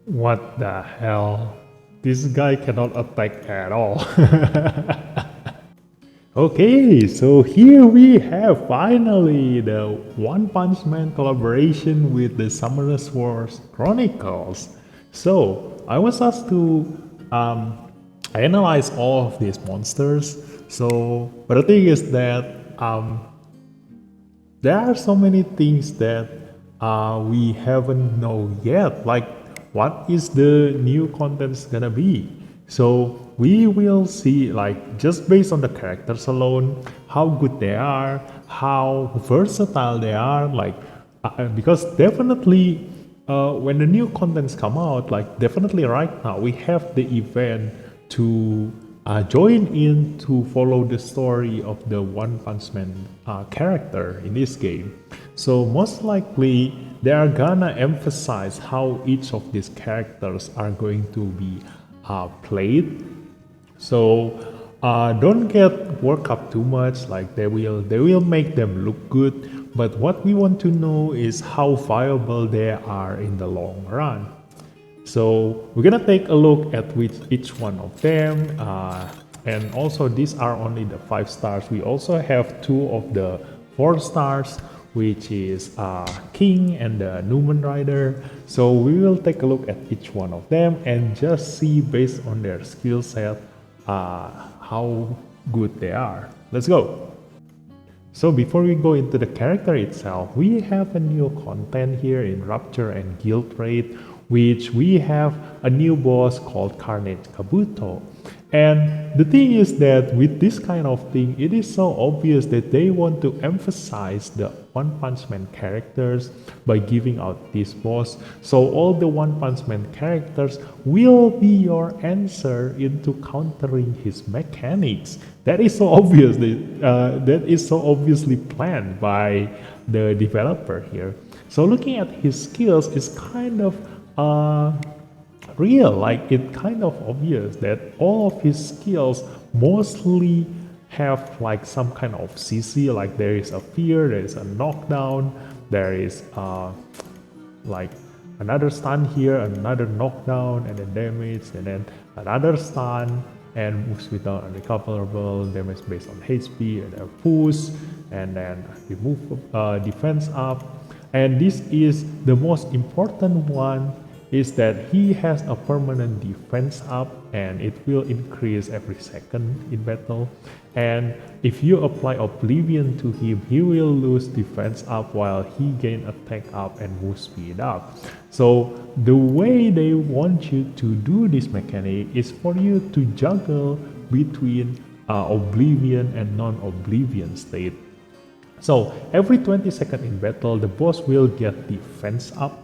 What the hell? This guy cannot attack at all. Okay, so here we have finally the One Punch Man collaboration with the Summoner's Wars Chronicles. So I was asked to um, analyze all of these monsters. So, but the thing is that there are so many things that we haven't know yet, like what is the new contents gonna be. So we will see, like, just based on the characters alone, how good they are, how versatile they are, like because definitely when the new contents come out, like definitely right now we have the event to join in to follow the story of the One Punch Man character in this game. So most likely they are gonna emphasize how each of these characters are going to be played. So don't get worked up too much. Like they will make them look good, but what we want to know is how viable they are in the long run. So we're gonna take a look at each one of them, and also these are only the 5 stars. We also have 2 of the 4 stars, which is King and the Newman Rider. So we will take a look at each one of them and just see based on their skill set how good they are. Let's go. So before we go into the character itself, we have a new content here in Rapture and Guild Raid, which we have a new boss called Carnage Kabuto. And the thing is that with this kind of thing, it is so obvious that they want to emphasize the One Punch Man characters by giving out this boss. So all the One Punch Man characters will be your answer into countering his mechanics. That is so obvious. That is so obviously planned by the developer here. So looking at his skills is kind of real. Like it kind of obvious that all of his skills mostly have like some kind of CC. Like there is a fear, there is a knockdown, there is like another stun here, another knockdown, and then damage, and then another stun, and moves without unrecoverable damage based on HP, and a push, and then we move defense up. And this is the most important one, is that he has a permanent defense up and it will increase every second in battle. And if you apply Oblivion to him, he will lose defense up while he gain attack up and move speed up. So the way they want you to do this mechanic is for you to juggle between Oblivion and non-Oblivion state. So every 20 seconds in battle, the boss will get defense up.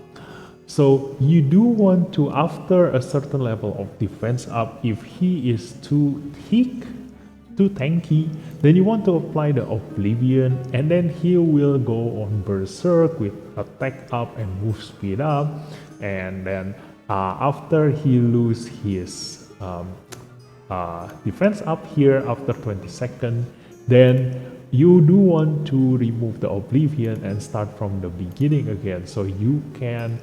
So you do want to, after a certain level of defense up, if he is too thick, too tanky, then you want to apply the Oblivion, and then he will go on Berserk with attack up and move speed up. And then after he lose his defense up here after 20 seconds, then you do want to remove the Oblivion and start from the beginning again, so you can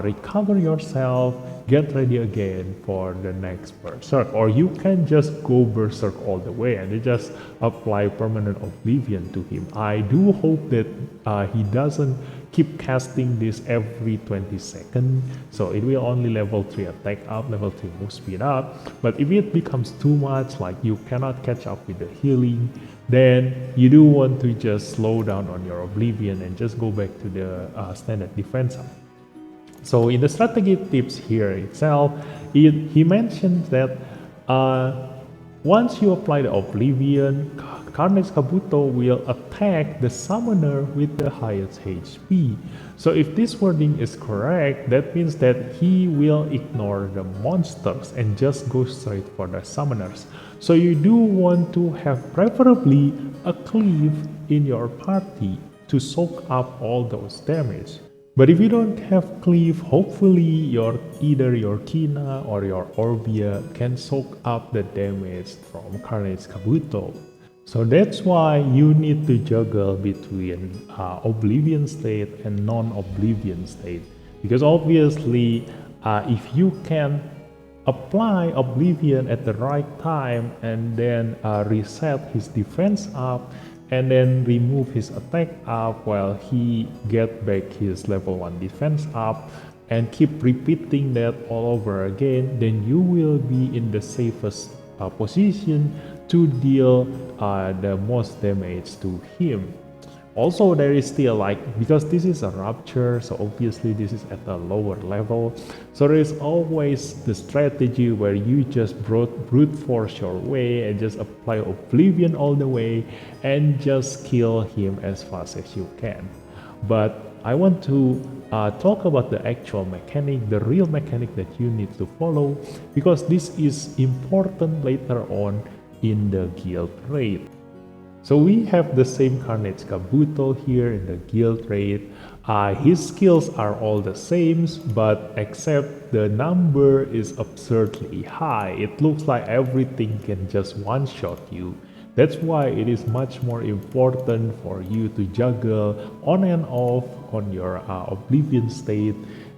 recover yourself, get ready again for the next Berserk. Or you can just go Berserk all the way and just apply permanent Oblivion to him. I do hope that he doesn't keep casting this every 20 seconds, so it will only level 3 attack up, level 3 move speed up. But if it becomes too much, like you cannot catch up with the healing, then you do want to just slow down on your Oblivion and just go back to the standard defense up. So in the strategy tips here itself, he mentions that once you apply the Oblivion, Carnage Kabuto will attack the summoner with the highest HP. So if this wording is correct, that means that he will ignore the monsters and just go straight for the summoners. So you do want to have preferably a cleave in your party to soak up all those damage. But if you don't have cleave, hopefully either your Kina or your Orbia can soak up the damage from Carnage Kabuto. So that's why you need to juggle between Oblivion state and non-Oblivion state. Because obviously if you can apply Oblivion at the right time and then reset his defense up and then remove his attack up while he get back his level 1 defense up and keep repeating that all over again, then you will be in the safest position to deal the most damage to him. Also, there is still because this is a Rapture, so obviously this is at a lower level, so there is always the strategy where you just brute force your way and just apply Oblivion all the way and just kill him as fast as you can. But I want to talk about the actual mechanic, the real mechanic that you need to follow, because this is important later on in the guild raid. So we have the same Carnage Kabuto here in the guild raid. His skills are all the same, but except the number is absurdly high. It looks like everything can just one-shot you. That's why it is much more important for you to juggle on and off on your Oblivion state.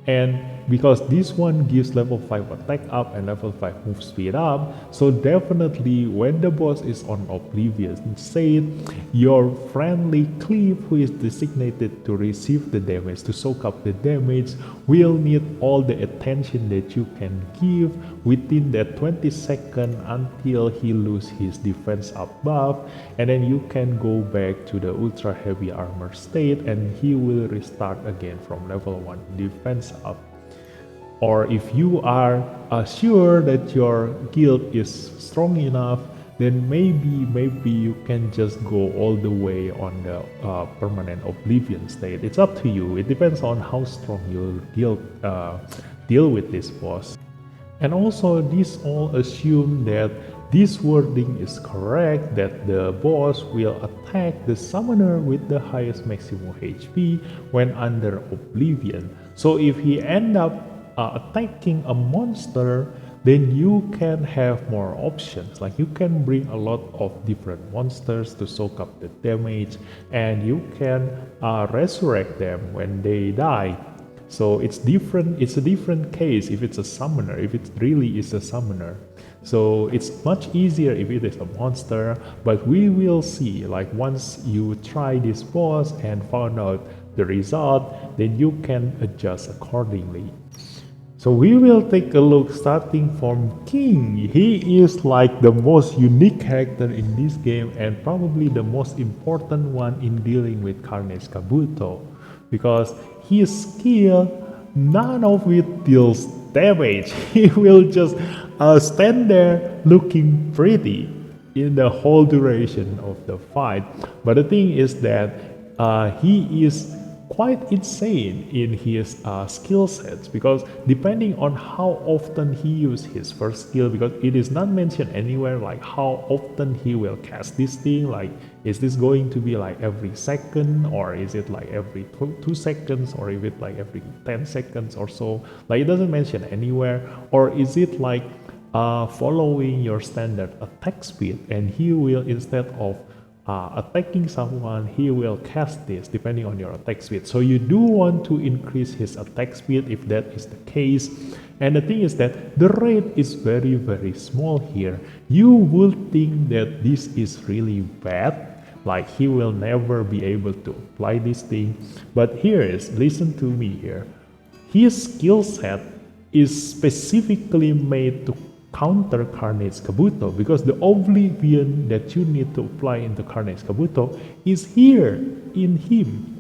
And because this one gives level 5 attack up and level 5 move speed up, so definitely when the boss is on Oblivion state, your friendly Cleave, who is designated to receive the damage, to soak up the damage, will need all the attention that you can give within that 20 seconds until he loses his defense up buff, and then you can go back to the ultra heavy armor state and he will restart again from level 1 defense up. Or if you are sure that your guild is strong enough, then maybe you can just go all the way on the permanent Oblivion state. It's up to you. It depends on how strong your guild deal with this boss. And also, this all assume that this wording is correct, that the boss will attack the summoner with the highest maximum HP when under Oblivion. So if he end up attacking a monster, then you can have more options. Like you can bring a lot of different monsters to soak up the damage, and you can resurrect them when they die. So it's different. It's a different case if it's a summoner, if it really is a summoner. So it's much easier if it is a monster, but we will see, like once you try this boss and found out the result, then you can adjust accordingly. So we will take a look starting from King. He is like the most unique character in this game and probably the most important one in dealing with Carnage Kabuto, because his skill, none of it deals damage. He will just stand there looking pretty in the whole duration of the fight. But the thing is that he is quite insane in his skill sets, because depending on how often he uses his first skill, because it is not mentioned anywhere like how often he will cast this thing, like is this going to be like every second, or is it like every 2 seconds, or is it like every 10 seconds or so, like it doesn't mention anywhere, or is it like following your standard attack speed, and he will, instead of attacking someone, he will cast this depending on your attack speed. So you do want to increase his attack speed if that is the case. And the thing is that the rate is very small here. You would think that this is really bad, like he will never be able to apply this thing, but here is, listen to me here, his skill set is specifically made to counter Carnage Kabuto, because the Oblivion that you need to apply into Carnage Kabuto is here in him.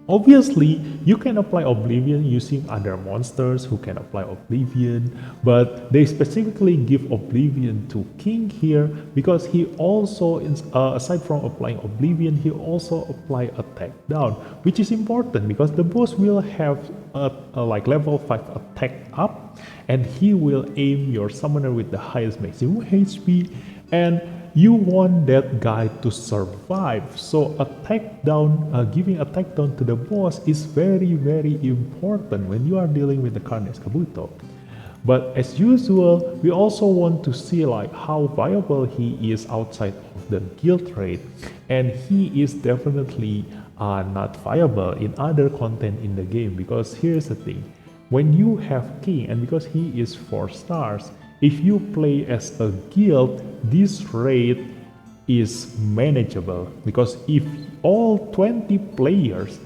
Obviously, you can apply Oblivion using other monsters who can apply Oblivion, but they specifically give Oblivion to King here because he also, aside from applying Oblivion, he also apply Attack Down, which is important because the boss will have a like level 5 attack up, and he will aim your summoner with the highest maximum HP, and you want that guy to survive. So attack down, giving attack down to the boss is very important when you are dealing with the Carnage Kabuto. But as usual, we also want to see like how viable he is outside of the guild raid, and he is definitely not viable in other content in the game, because here's the thing. when you have king, and because he is 4 stars, if you play as a guild, this rate is manageable, because if all 20 players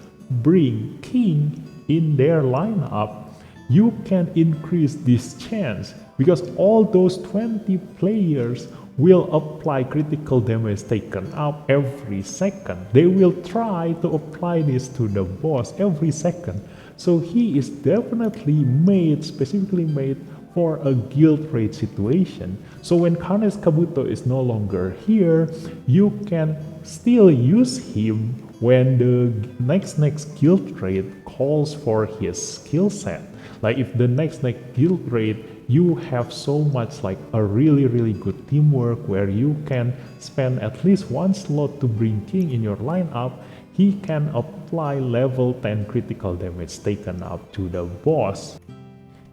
bring king in their lineup, you can increase this chance, because all those 20 players will apply critical damage taken up every second. They will try to apply this to the boss every second. So he is definitely made, specifically made for a guild raid situation. So when Carnes Kabuto is no longer here, you can still use him when the next guild raid calls for his skill set. Like if the next guild raid, you have so much like a really good teamwork where you can spend at least 1 slot to bring king in your lineup, he can apply level 10 critical damage taken up to the boss.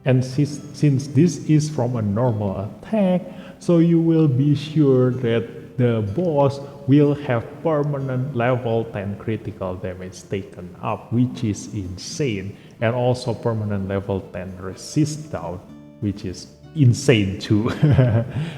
And since this is from a normal attack, so you will be sure that the boss will have permanent level 10 critical damage taken up, which is insane, and also permanent level 10 resist down, which is insane too.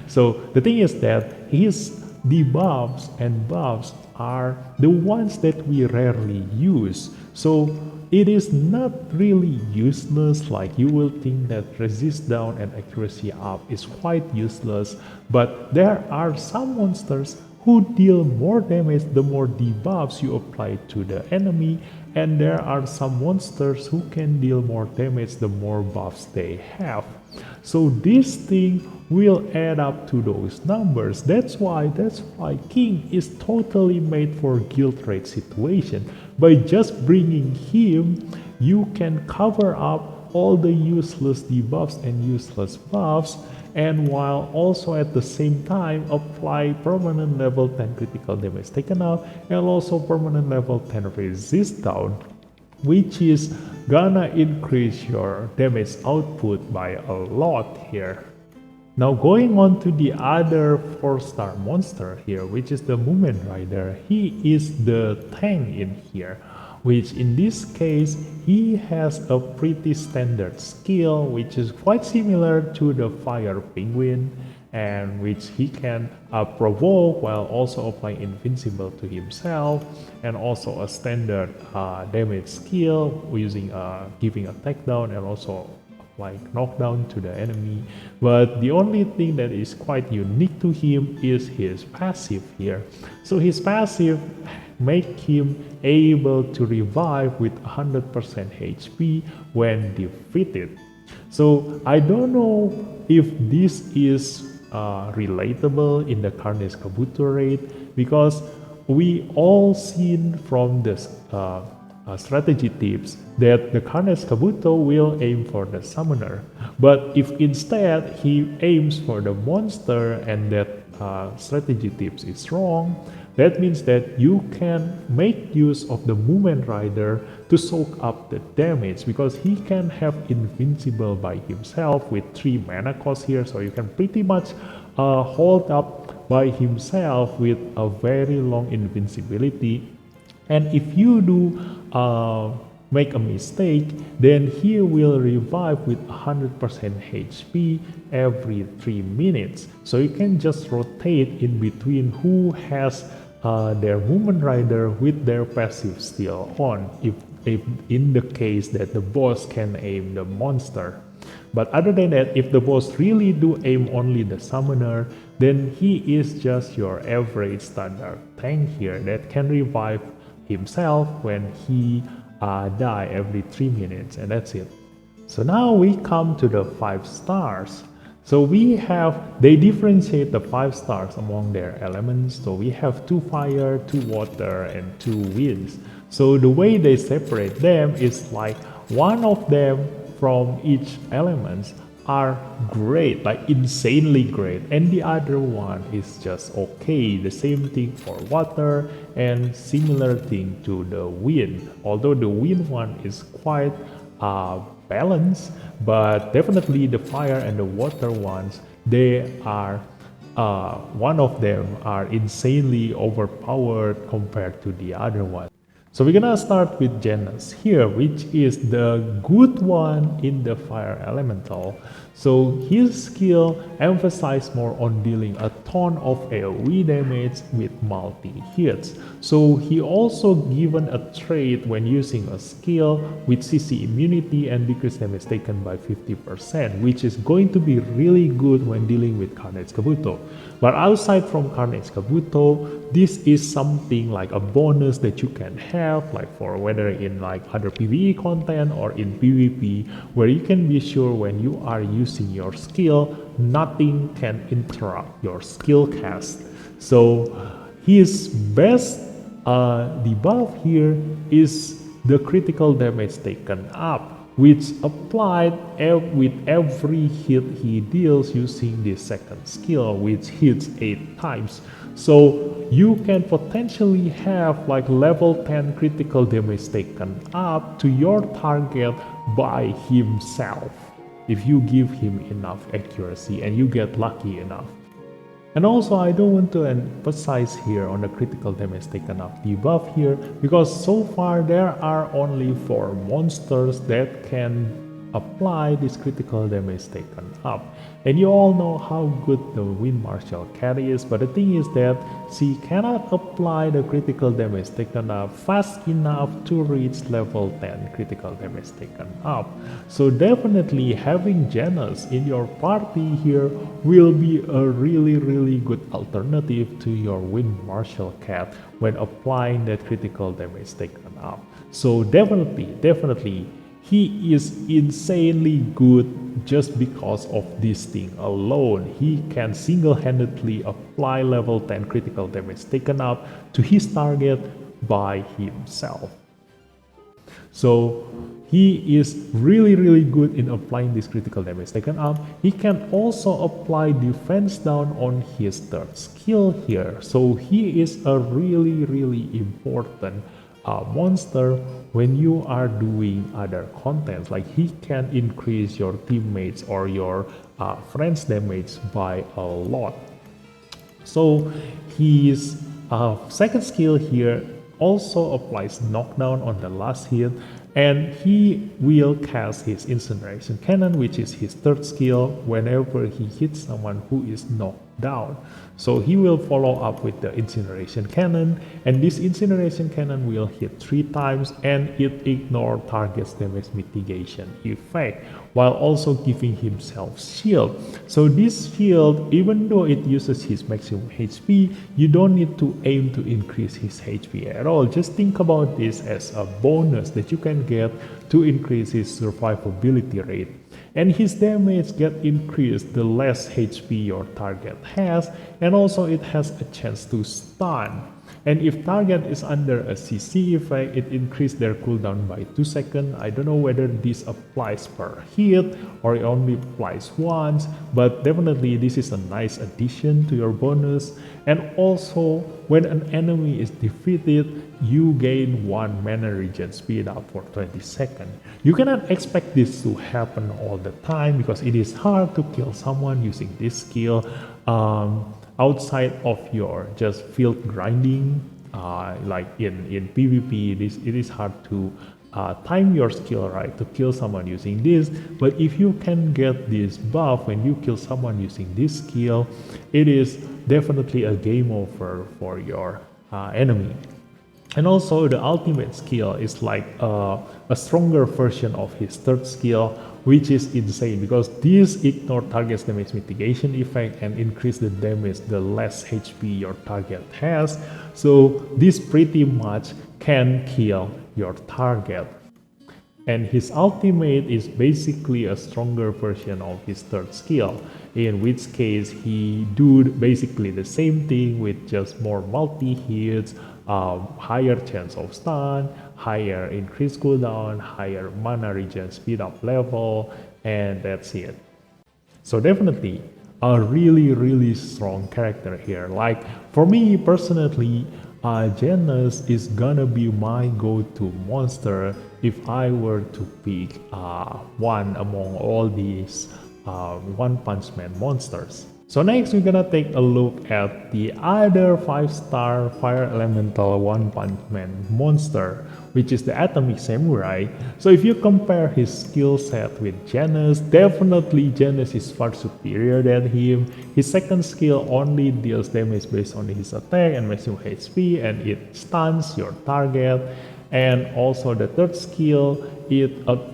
So the thing is that his debuffs and buffs are the ones that we rarely use. So it is not really useless, like you will think that resist down and accuracy up is quite useless, but there are some monsters who deal more damage the more debuffs you apply to the enemy, and there are some monsters who can deal more damage the more buffs they have. So this thing will add up to those numbers. That's why King is totally made for guild raid situation. By just bringing him, you can cover up all the useless debuffs and useless buffs, and while also at the same time apply permanent level 10 critical damage taken out and also permanent level 10 resist down, which is gonna increase your damage output by a lot here. Now going on to the other 4-star monster here, which is the Movement Rider. He is the tank in here, which in this case he has a pretty standard skill which is quite similar to the Fire Penguin, and which he can provoke while also applying invincible to himself, and also a standard damage skill using giving a takedown and also like knockdown to the enemy. But the only thing that is quite unique to him is his passive here. So his passive make him able to revive with 100% HP when defeated. So I don't know if this is relatable in the Carnes Kabuto raid, because we all seen from this strategy tips that the Carnes Kabuto will aim for the summoner, but if instead he aims for the monster and that strategy tips is wrong, that means that you can make use of the Movement Rider to soak up the damage, because he can have invincible by himself with 3 mana cost here, so you can pretty much hold up by himself with a very long invincibility. And if you do make a mistake, then he will revive with 100% HP every 3 minutes. So you can just rotate in between who has their Movement Rider with their passive still on, if in the case that the boss can aim the monster. But other than that, if the boss really do aim only the summoner, then he is just your average standard tank here that can revive himself when he die every 3 minutes, and that's it. So now we come to the 5 stars. So they differentiate the 5 stars among their elements. So we have 2 fire, 2 water, and 2 winds. So the way they separate them is like one of them from each element are great, like insanely great, and the other one is just okay. The same thing for water and similar thing to the wind, although the wind one is quite balanced, but definitely the fire and the water ones, they are one of them are insanely overpowered compared to the other one. So we're gonna start with Janus here, which is the good one in the fire elemental. So his skill emphasizes more on dealing a ton of AoE damage with multi-hits. So he also given a trait when using a skill with CC immunity and decreased damage taken by 50%, which is going to be really good when dealing with Carnage Kabuto. But outside from Carnage Kabuto, this is something like a bonus that you can have, like for whether in like other PvE content or in PvP, where you can be sure when you are using your skill, nothing can interrupt your skill cast. So his best debuff here is the critical damage taken up, which applied with every hit he deals using the second skill, which hits 8 times. So you can potentially have like level 10 critical damage taken up to your target by himself if you give him enough accuracy and you get lucky enough. And also, I don't want to emphasize here on the critical damage taken up debuff here, because so far there are only 4 monsters that can apply this critical damage taken up. And you all know how good the Wind Martial cat is, but the thing is that she cannot apply the critical damage taken up fast enough to reach level 10 critical damage taken up. So definitely having Janus in your party here will be a really good alternative to your Wind Martial cat when applying that critical damage taken up. So definitely he is insanely good just because of this thing alone. He can single-handedly apply level 10 critical damage taken up to his target by himself. So he is really good in applying this critical damage taken up. He can also apply defense down on his third skill here. So he is a really important monster when you are doing other contents. Like he can increase your teammates or your friends damage by a lot. So his second skill here also applies knockdown on the last hit, and he will cast his Incineration Cannon, which is his third skill, whenever he hits someone who is knocked down. So he will follow up with the Incineration Cannon, and this Incineration Cannon will hit 3 times and it ignores target's damage mitigation effect, while also giving himself shield. So this shield, even though it uses his maximum HP, you don't need to aim to increase his HP at all. Just think about this as a bonus that you can get to increase his survivability rate. And his damage get increased the less HP your target has, and also it has a chance to stun. And if target is under a CC effect, it increases their cooldown by 2 seconds. I don't know whether this applies per hit or it only applies once, but definitely this is a nice addition to your bonus. And also, when an enemy is defeated, you gain 1 mana regen speed up for 20 seconds. You cannot expect this to happen all the time because it is hard to kill someone using this skill outside of your just field grinding. Like in PvP, it is hard to time your skill right to kill someone using this. But if you can get this buff when you kill someone using this skill, it is definitely a game over for your enemy. And also the ultimate skill is like a stronger version of his third skill, which is insane because this ignore target's damage mitigation effect and increase the damage the less HP your target has. So this pretty much can kill your target. And his ultimate is basically a stronger version of his third skill, in which case he do basically the same thing with just more multi-hits, higher chance of stun, higher increased cooldown, higher mana regen speed up level, and that's it. So definitely a really strong character here. Like for me personally, Janus is gonna be my go-to monster if I were to pick one among all these One Punch Man monsters. So next we're gonna take a look at the other 5-star Fire Elemental One Punch Man monster, which is the Atomic Samurai. So if you compare his skill set with Janus, definitely Janus is far superior than him. His second skill only deals damage based on his attack and maximum HP, and it stuns your target. And also the third skill, it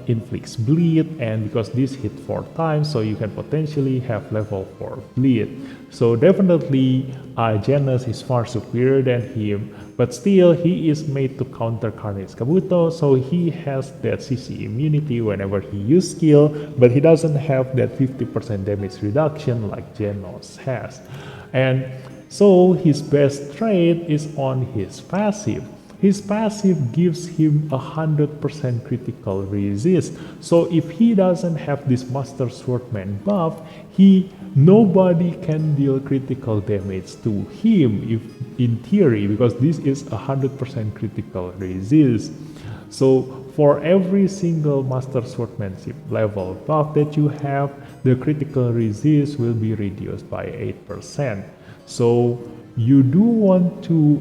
inflicts bleed, and because this hit 4 times, so you can potentially have level 4 bleed. So definitely Janus is far superior than him, but still he is made to counter Carnage Kabuto, so he has that CC immunity whenever he uses skill, but he doesn't have that 50% damage reduction like Janus has. And so his best trait is on his passive. His passive gives him 100% critical resist. So if he doesn't have this Master Swordman buff, nobody can deal critical damage to him if in theory, because this is 100% critical resist. So for every single Master Swordsmanship level buff that you have, the critical resist will be reduced by 8%. So you do want to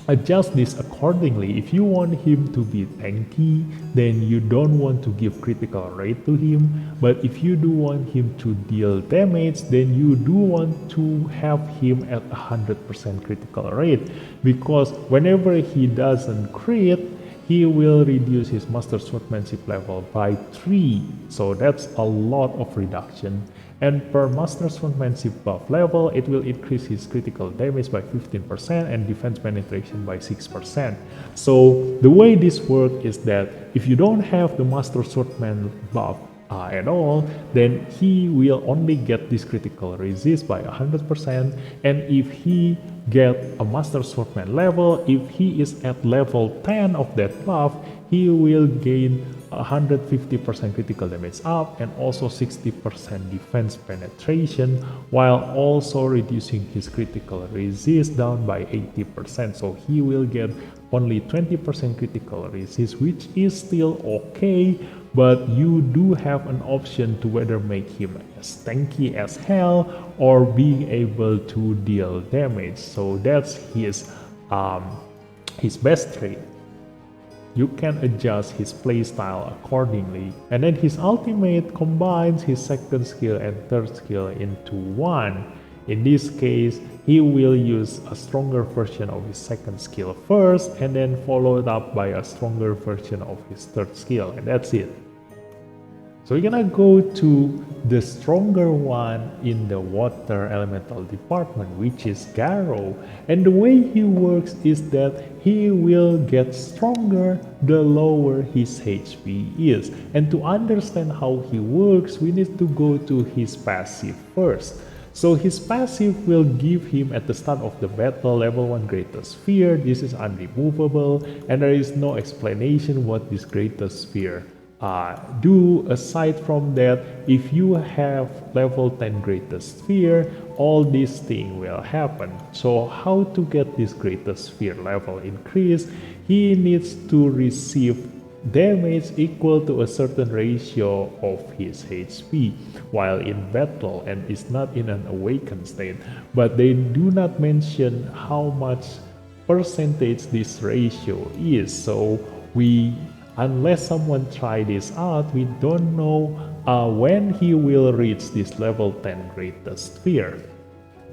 adjust this accordingly. If you want him to be tanky, then you don't want to give critical rate to him. But if you do want him to deal damage, then you do want to have him at 100% critical rate, because whenever he doesn't crit, he will reduce his Master Swordsmanship level by 3. So that's a lot of reduction. And per Master Swordsmanship buff level, it will increase his critical damage by 15% and defense penetration by 6%. So the way this works is that if you don't have the Master Swordsman buff at all, then he will only get this critical resist by 100%. And if he get a Master Swordsman level, if he is at level 10 of that buff, he will gain 150% critical damage up and also 60% defense penetration, while also reducing his critical resist down by 80%. So he will get only 20% critical resist, which is still okay, but you do have an option to whether make him as tanky as hell or being able to deal damage. So that's his best trait. You can adjust his playstyle accordingly. And then his ultimate combines his second skill and third skill into one. In this case, he will use a stronger version of his second skill first, and then followed up by a stronger version of his third skill, and that's it. So we're gonna go to the stronger one in the water elemental department, which is Garo. And the way he works is that he will get stronger the lower his HP is. And to understand how he works, we need to go to his passive first. So his passive will give him at the start of the battle level 1 greatest sphere. This is unremovable, and there is no explanation what this greatest sphere do. Aside from that, if you have level 10 greatest sphere, all these things will happen. So how to get this greatest sphere level increase? He needs to receive damage equal to a certain ratio of his HP while in battle and is not in an awakened state, but they do not mention how much percentage this ratio is. So unless someone try this out, we don't know when he will reach this level 10 greatest sphere.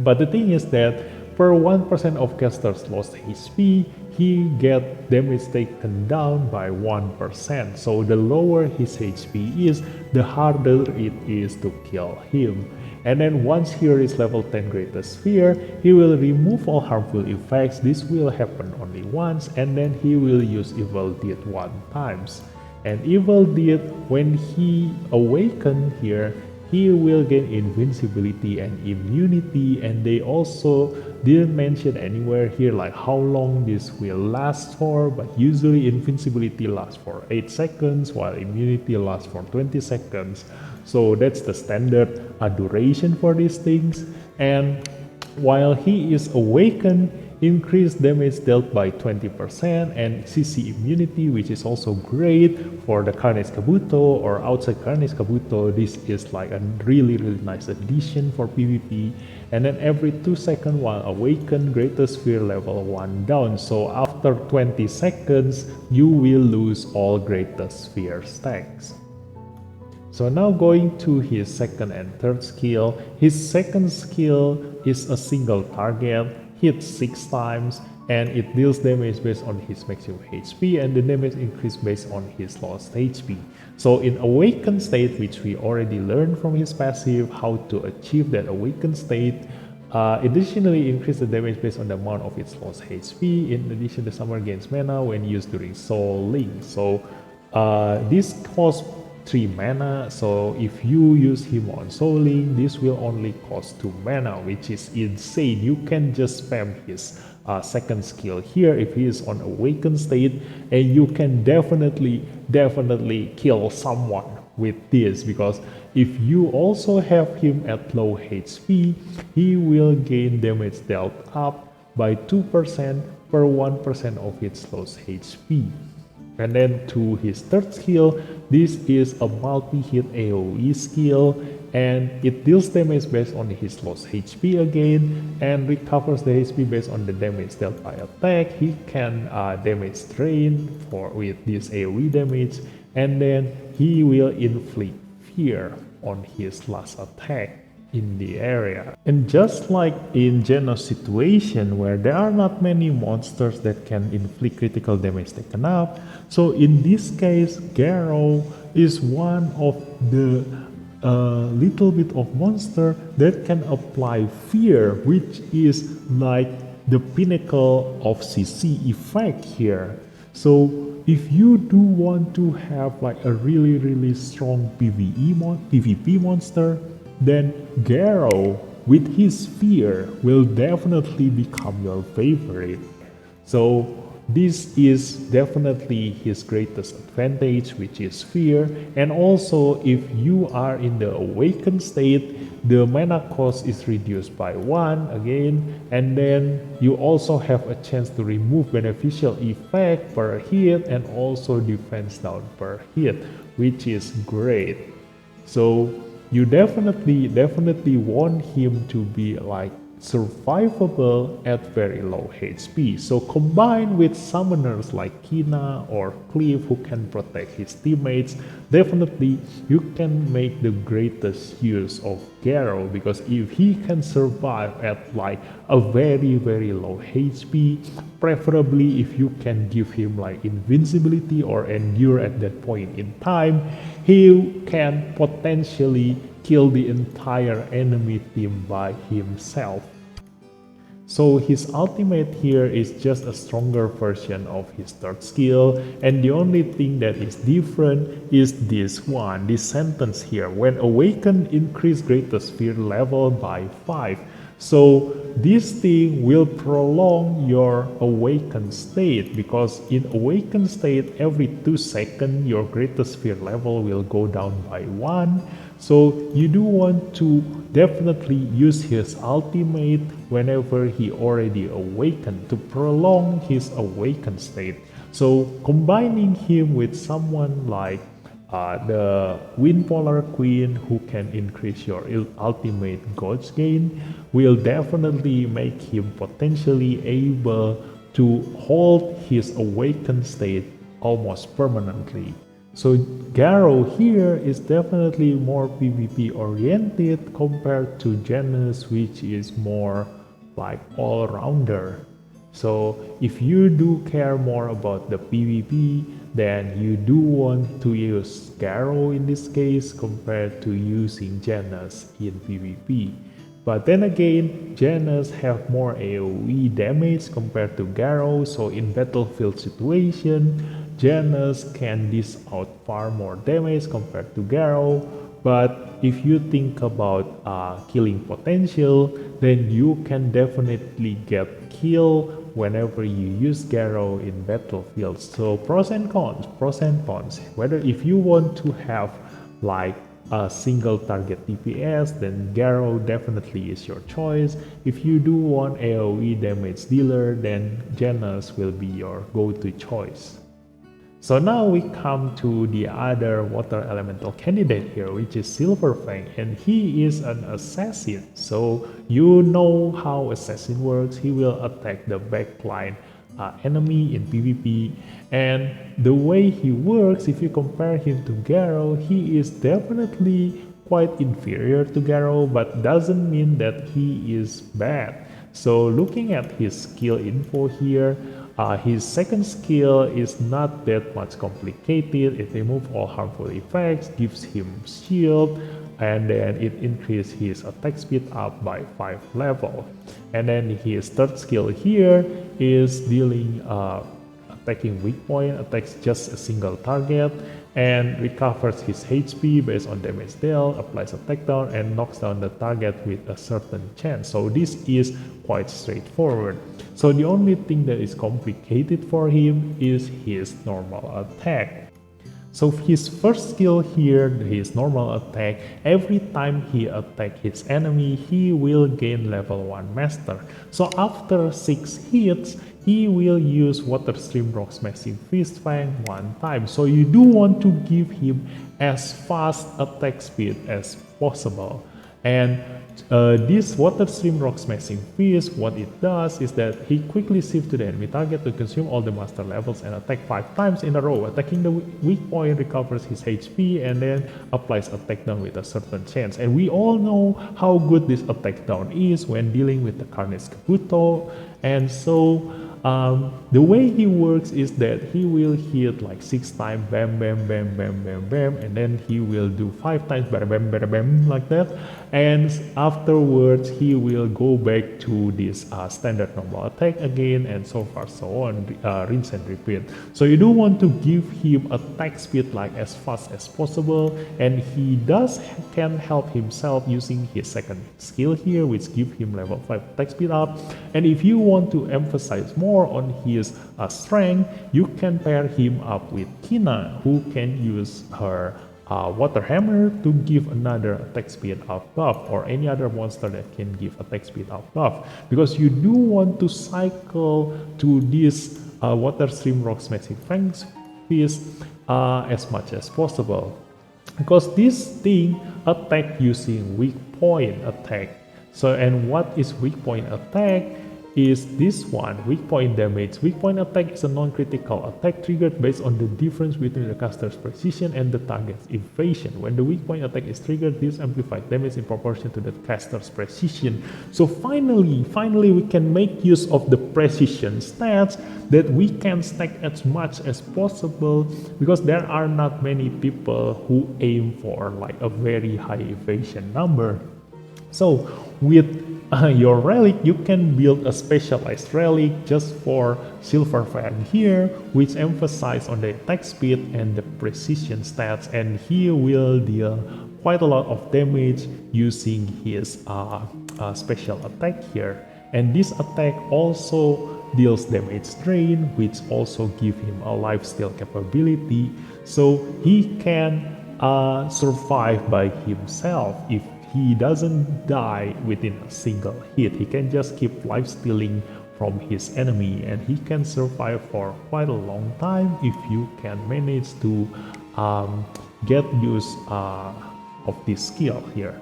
But the thing is that per 1% of caster's lost HP, he get damage taken down by 1%. So the lower his HP is, the harder it is to kill him. And then once he reaches level 10 greatest sphere, he will remove all harmful effects. This will happen only once, and then he will use Evil Deed 1 times. And Evil Deed, when he awaken here, he will gain invincibility and immunity, and they also didn't mention anywhere here like how long this will last for, but usually invincibility lasts for 8 seconds while immunity lasts for 20 seconds. So that's the standard duration for these things. And while he is awakened, increased damage dealt by 20%, and CC immunity, which is also great for the Carnage Kabuto or outside Carnage Kabuto. This is like a really nice addition for PvP. And then every 2 seconds while awaken, greatest fear level 1 down. So after 20 seconds, you will lose all greatest fear stacks. So now going to his second and third skill. His second skill is a single target, hits 6 times, and it deals damage based on his maximum HP, and the damage increase based on his lost HP. So in awakened state, which we already learned from his passive how to achieve that awakened state, additionally increase the damage based on the amount of its lost HP. In addition, the summoner gains mana when used during Soul Link. So this costs 3 mana, so if you use him on Soul Link, this will only cost 2 mana, which is insane. You can just spam his second skill here if he is on awakened state, and you can definitely kill someone with this, because if you also have him at low HP, he will gain damage dealt up by 2% per 1% of its lost HP. And then to his third skill, this is a multi-hit AoE skill, and it deals damage based on his lost HP again, and recovers the HP based on the damage dealt by attack. He can damage drain with this AoE damage, and then he will inflict fear on his last attack in the area. And just like in Genos situation where there are not many monsters that can inflict critical damage taken up, so in this case Garou is one of the little bit of monster that can apply fear, which is like the pinnacle of CC effect here. So if you do want to have like a really strong PvP monster, then Garou with his fear will definitely become your favorite. So this is definitely his greatest advantage, which is fear. And also if you are in the awakened state, the mana cost is reduced by 1 again, and then you also have a chance to remove beneficial effect per hit and also defense down per hit, which is great. So you definitely want him to be like survivable at very low HP. So combined with summoners like Kina or Cliff who can protect his teammates, definitely you can make the greatest use of Garou, because if he can survive at like a very low HP, preferably if you can give him like invincibility or endure at that point in time, he can potentially kill the entire enemy team by himself. So his ultimate here is just a stronger version of his third skill, and the only thing that is different is this one, this sentence here: when awakened, increase greatest fear level by 5. So this thing will prolong your awakened state, because in awakened state every 2 seconds your greatest fear level will go down by 1. So you do want to definitely use his ultimate whenever he already awakened to prolong his awakened state. So combining him with someone like the Wind Polar Queen, who can increase your ultimate gauge gain, will definitely make him potentially able to hold his awakened state almost permanently. So Garou here is definitely more PvP oriented compared to Genos, which is more like all-rounder. So if you do care more about the PvP, then you do want to use Garou in this case compared to using Genos in PvP. But then again, Genos have more AoE damage compared to Garou, so in battlefield situation, Genos can dish out far more damage compared to Garou. But if you think about killing potential, then you can definitely get killed whenever you use Garou in battlefields. So pros and cons. Whether if you want to have like a single target DPS, then Garo definitely is your choice. If you do want AoE damage dealer, then Janus will be your go-to choice. So now we come to the other water elemental candidate here, which is Silverfang, and he is an assassin. So you know how assassin works. He will attack the backline enemy in PvP, and the way he works, if you compare him to Garo, he is definitely quite inferior to Garo, but doesn't mean that he is bad. So looking at his skill info here, his second skill is not that much complicated. It removes all harmful effects, gives him shield, and then it increases his attack speed up by 5 level. And then his third skill here is dealing attacking weak point, attacks just a single target, and recovers his HP based on damage dealt, applies attack down, and knocks down the target with a certain chance. So this is quite straightforward. So the only thing that is complicated for him is his normal attack. So his first skill here, his normal attack, every time he attacks his enemy, he will gain level 1 master. So after 6 hits, he will use Water Stream Rock Smashing Fist Fang 1 time. So you do want to give him as fast attack speed as possible. And this Water Stream Rock Smashing Fist, what it does is that he quickly shifts to the enemy target to consume all the master levels and attack 5 times in a row. Attacking the weak point recovers his HP and then applies attack down with a certain chance. And we all know how good this attack down is when dealing with the Carnage Kabuto. And so the way he works is that he will hit like 6 times, bam, bam, bam, bam, bam, bam, and then he will do 5 times, bam, bam, bam, bam, like that. And afterwards, he will go back to this standard normal attack again, and so far so on, rinse and repeat. So you do want to give him attack speed like as fast as possible, and he can help himself using his second skill here, which gives him level 5 attack speed up. And if you want to emphasize more on his strength, you can pair him up with Kina, who can use her Water Hammer to give another attack speed up buff, or any other monster that can give attack speed up buff, because you do want to cycle to this Water Stream Rock Smashing Fist as much as possible, because this thing attack using weak point attack. So, and what is weak point attack? Is this one, weak point damage. Weak point attack is a non-critical attack triggered based on the difference between the caster's precision and the target's evasion. When the weak point attack is triggered, this amplifies damage in proportion to the caster's precision. So finally we can make use of the precision stats that we can stack as much as possible, because there are not many people who aim for like a very high evasion number. So with your relic, you can build a specialized relic just for Silverfang here, which emphasizes on the attack speed and the precision stats, and he will deal quite a lot of damage using his special attack here. And this attack also deals damage drain, which also gives him a lifesteal capability, so he can survive by himself. If he doesn't die within a single hit, he can just keep life stealing from his enemy, and he can survive for quite a long time if you can manage to get use of this skill here.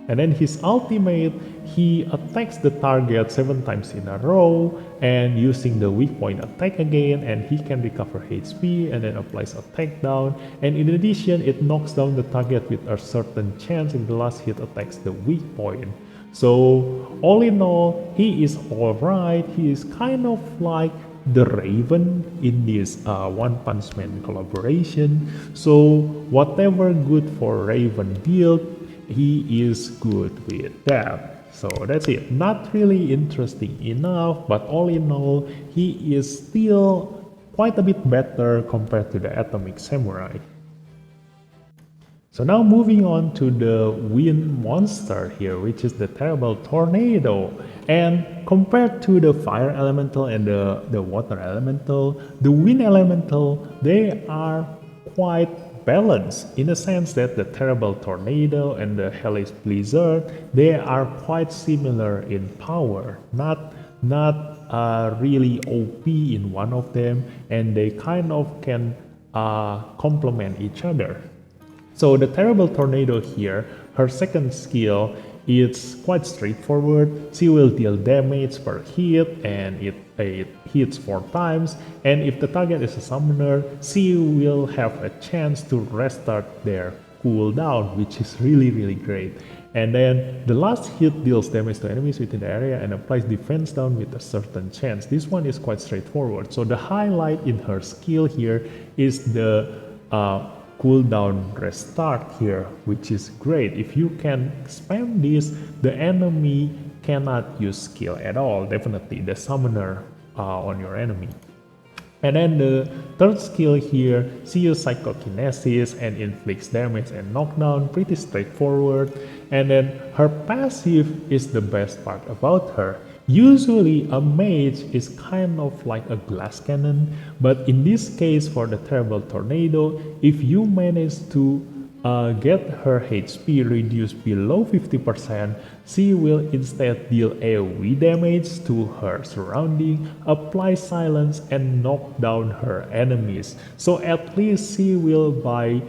And then his ultimate, he attacks the target 7 times in a row and using the weak point attack again, and he can recover HP and then applies attack down. And in addition, it knocks down the target with a certain chance if the last hit attacks the weak point. So all in all, he is alright. He is kind of like the Raven in this One Punch Man collaboration. So whatever good for Raven build, he is good with that. So that's it. Not really interesting enough, but all in all, he is still quite a bit better compared to the Atomic Samurai. So now moving on to the wind monster here, which is the Terrible Tornado. And compared to the Fire Elemental and the Water Elemental, the Wind Elemental, they are quite balance in the sense that the terrible tornado and the hellish blizzard, they are quite similar in power, not really OP in one of them, and they kind of can complement each other. So the terrible tornado here, her second skill, it's quite straightforward. She will deal damage per hit, and it hits 4 times, and if the target is a summoner, she will have a chance to restart their cooldown, which is really great. And then the last hit deals damage to enemies within the area and applies defense down with a certain chance. This one is quite straightforward. So the highlight in her skill here is the cooldown restart here, which is great. If you can spam this, the enemy cannot use skill at all, definitely the summoner on your enemy. And then the third skill here, she uses psychokinesis and inflicts damage and knockdown, pretty straightforward. And then her passive is the best part about her. Usually a mage is kind of like a glass cannon, but in this case for the terrible tornado, if you manage to get her HP reduced below 50%, she will instead deal AoE damage to her surrounding, apply silence, and knock down her enemies. So at least she will buy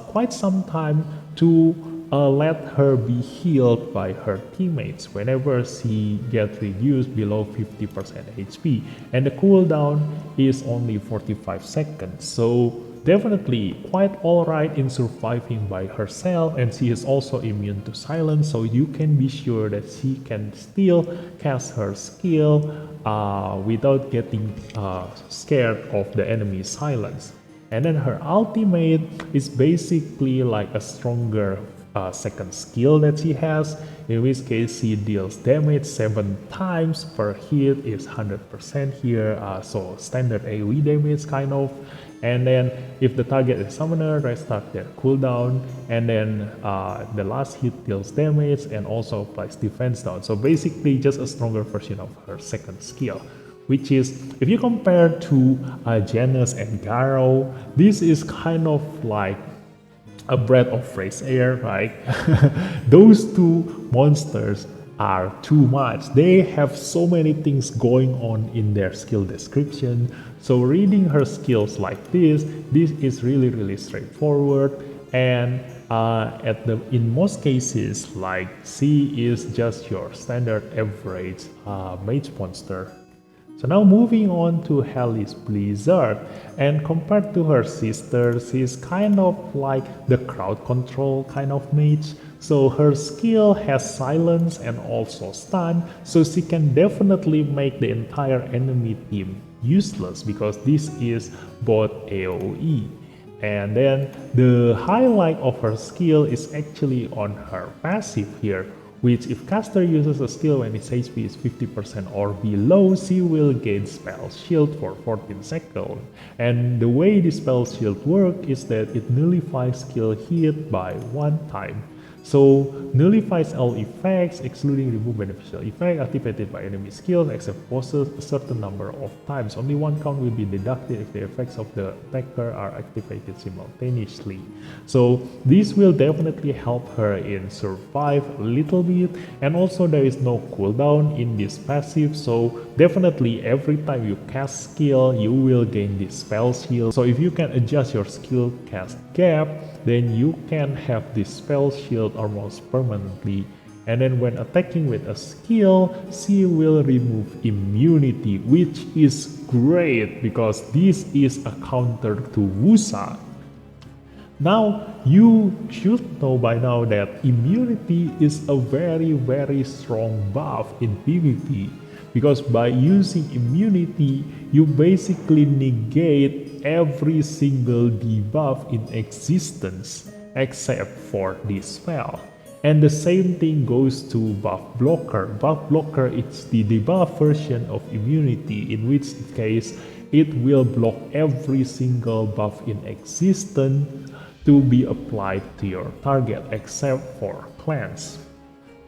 quite some time to let her be healed by her teammates whenever she gets reduced below 50% HP. And the cooldown is only 45 seconds. So definitely quite alright in surviving by herself, and she is also immune to silence, so you can be sure that she can still cast her skill without getting scared of the enemy's silence. And then her ultimate is basically like a stronger second skill that she has, in which case she deals damage 7 times per hit, is 100% here, so standard AoE damage kind of. And then if the target is summoner, restart their cooldown, and then the last hit deals damage and also applies defense down. So basically just a stronger version of her second skill, which is, if you compare to Janus and Garo, this is kind of like a breath of fresh air, right? Those two monsters are too much. They have so many things going on in their skill description. So reading her skills like this is really straightforward. And in most cases, like, she is just your standard average mage monster. So now moving on to Hellish Blizzard, and compared to her sister, she's kind of like the crowd control kind of mage. So her skill has silence and also stun, so she can definitely make the entire enemy team useless, because this is both AoE. And then the highlight of her skill is actually on her passive here, which if caster uses a skill when its HP is 50% or below, she will gain spell shield for 14 seconds. And the way the spell shield works is that it nullifies skill hit by 1 time. So nullifies all effects, excluding remove beneficial effect activated by enemy skills, except bosses a certain number of times. Only 1 count will be deducted if the effects of the attacker are activated simultaneously. So this will definitely help her in survive a little bit, and also there is no cooldown in this passive, so definitely every time you cast skill you will gain this spell shield. So if you can adjust your skill cast gap, then you can have this spell shield almost permanently. And then when attacking with a skill, she will remove immunity, which is great because this is a counter to Wusa. Now you should know by now that immunity is a very strong buff in PvP, because by using immunity you basically negate every single debuff in existence except for this spell. And the same thing goes to buff blocker. Buff blocker is the debuff version of immunity, in which case it will block every single buff in existence to be applied to your target except for cleanse.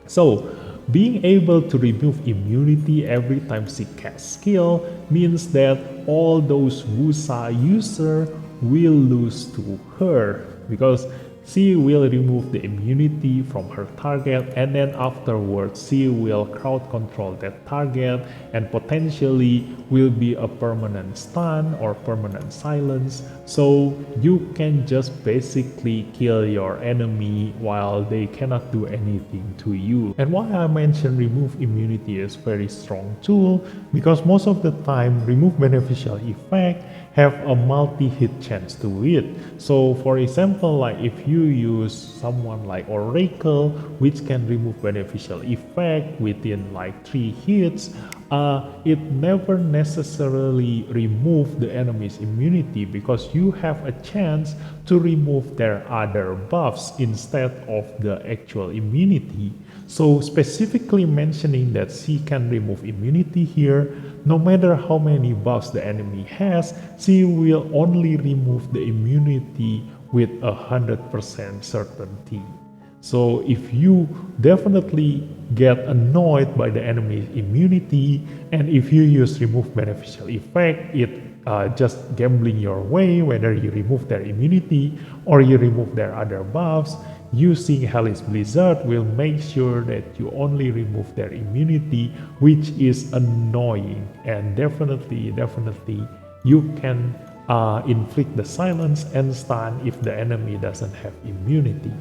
So being able to remove immunity every time she casts skill means that all those Wusa users will lose to her, because she will remove the immunity from her target, and then afterwards she will crowd control that target and potentially will be a permanent stun or permanent silence. So you can just basically kill your enemy while they cannot do anything to you. And why I mentioned remove immunity is very strong tool, because most of the time remove beneficial effect have a multi-hit chance to it. So for example, like if you use someone like Oracle, which can remove beneficial effect within like 3 hits, it never necessarily remove the enemy's immunity, because you have a chance to remove their other buffs instead of the actual immunity. So specifically mentioning that she can remove immunity here, no matter how many buffs the enemy has, she will only remove the immunity with 100% certainty. So if you definitely get annoyed by the enemy's immunity, and if you use remove beneficial effect, it just gambling your way whether you remove their immunity or you remove their other buffs. Using Hellish Blizzard will make sure that you only remove their immunity, which is annoying, and definitely you can inflict the silence and stun if the enemy doesn't have immunity.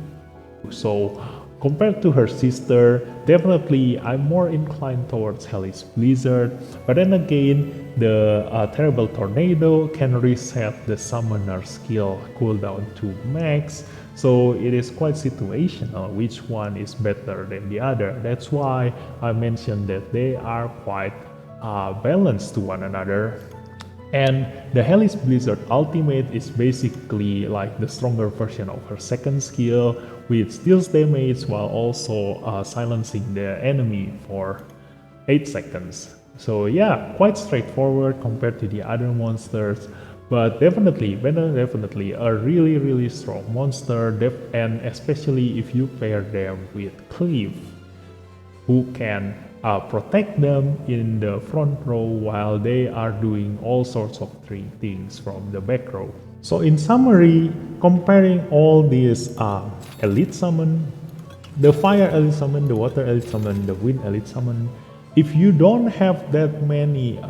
So compared to her sister, definitely I'm more inclined towards Hellish Blizzard, but then again, the Terrible Tornado can reset the summoner skill cooldown to max, so it is quite situational which one is better than the other. That's why I mentioned that they are quite balanced to one another. And the Hellish Blizzard ultimate is basically like the stronger version of her second skill, which deals damage while also silencing the enemy for 8 seconds. So yeah, quite straightforward compared to the other monsters, but definitely a really strong monster, and especially if you pair them with Cleave, who can protect them in the front row while they are doing all sorts of things from the back row. So in summary, comparing all these elite summon, the fire elite summon, the water elite summon, the wind elite summon, if you don't have that many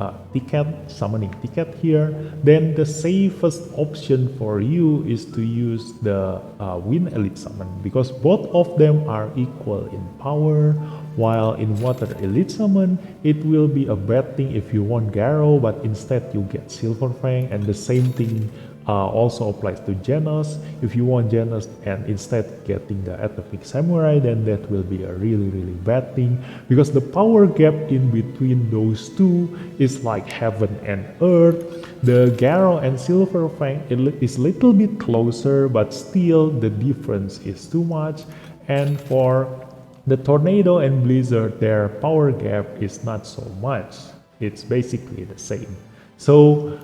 summoning ticket here, then the safest option for you is to use the wind elite summon, because both of them are equal in power. While in water elite summon, it will be a bad thing if you want Garrow, but instead you get Silver Fang, and the same thing also applies to Genos. If you want Genos and instead getting the Atomic Samurai, then that will be a really bad thing, because the power gap in between those two is like heaven and earth. The Garrow and Silver Fang is a little bit closer, but still the difference is too much. And for the Tornado and Blizzard, their power gap is not so much. It's basically the same. So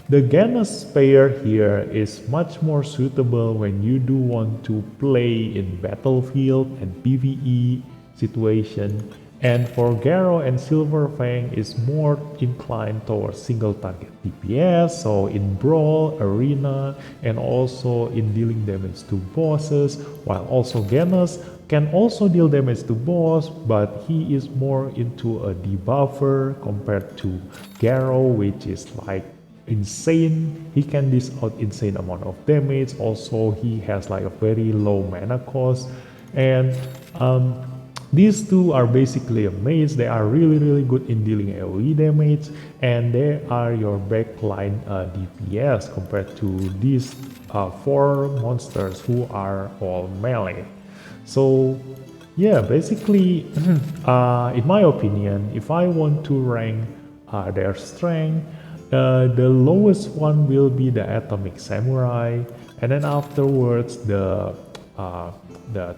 the Genos pair here is much more suitable when you do want to play in battlefield and PvE situation. And for Garrow and Silver Fang is more inclined towards single target DPS, so in Brawl, Arena, and also in dealing damage to bosses, while also Genos can also deal damage to boss, but he is more into a debuffer compared to Garrow, which is like insane. He can dish out insane amount of damage. Also, he has like a very low mana cost, and these two are basically a mage. They are really good in dealing AoE damage, and they are your backline DPS compared to these 4 monsters who are all melee. So yeah, basically in my opinion, if I want to rank their strength, the lowest one will be the Atomic Samurai, and then afterwards the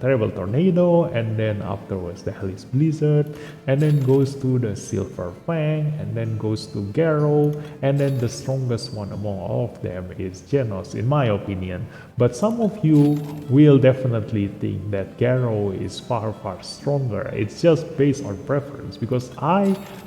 Terrible Tornado, and then afterwards the Hellish Blizzard, and then goes to the Silver Fang, and then goes to Garrow, and then the strongest one among all of them is Genos, in my opinion. But some of you will definitely think that Garrow is far stronger. It's just based on preference, because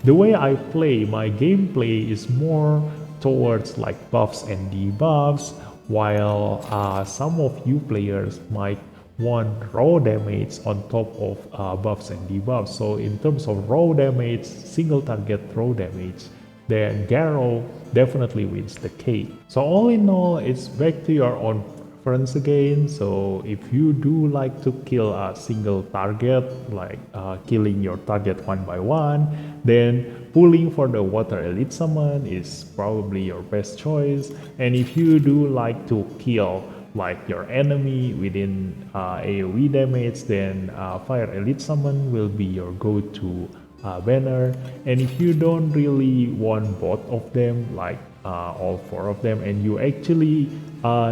the way I play, my gameplay is more towards like buffs and debuffs, while some of you players might want raw damage on top of buffs and debuffs. So in terms of raw damage, single target raw damage, then Garo definitely wins the cake. So all in all, it's back to your own preference again. So if you do like to kill a single target, like killing your target one by one, then pulling for the water elite summon is probably your best choice. And if you do like to kill like your enemy within AoE damage, then fire elite summon will be your go-to banner. And if you don't really want both of them, like all four of them, and you actually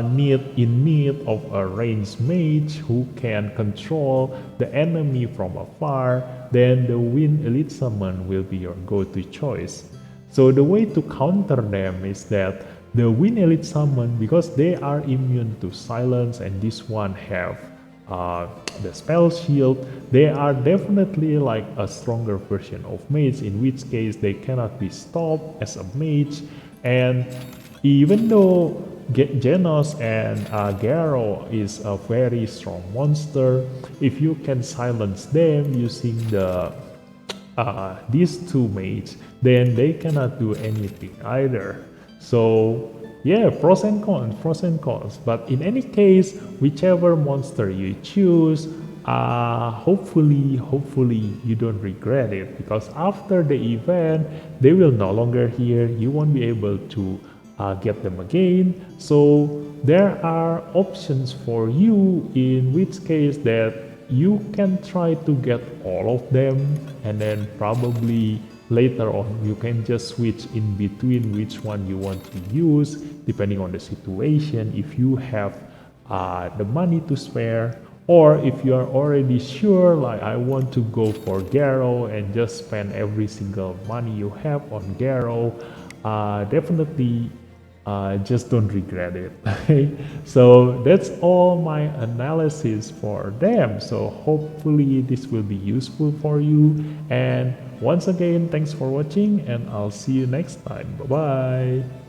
need of a ranged mage who can control the enemy from afar, then the wind elite summon will be your go-to choice. So the way to counter them is that the wind elite summon, because they are immune to silence, and this one have the spell shield, they are definitely like a stronger version of mage, in which case they cannot be stopped as a mage. And even though Genos and Garo is a very strong monster, if you can silence them using the these two mages, then they cannot do anything either. So yeah, pros and cons. But in any case, whichever monster you choose, hopefully you don't regret it, because after the event, they will no longer here. You won't be able to get them again. So there are options for you, in which case that you can try to get all of them, and then probably later on you can just switch in between which one you want to use depending on the situation, if you have the money to spare, or if you are already sure like I want to go for Garo and just spend every single money you have on Garo, definitely just don't regret it. So that's all my analysis for them. So hopefully this will be useful for you, and once again, thanks for watching, and I'll see you next time. Bye bye.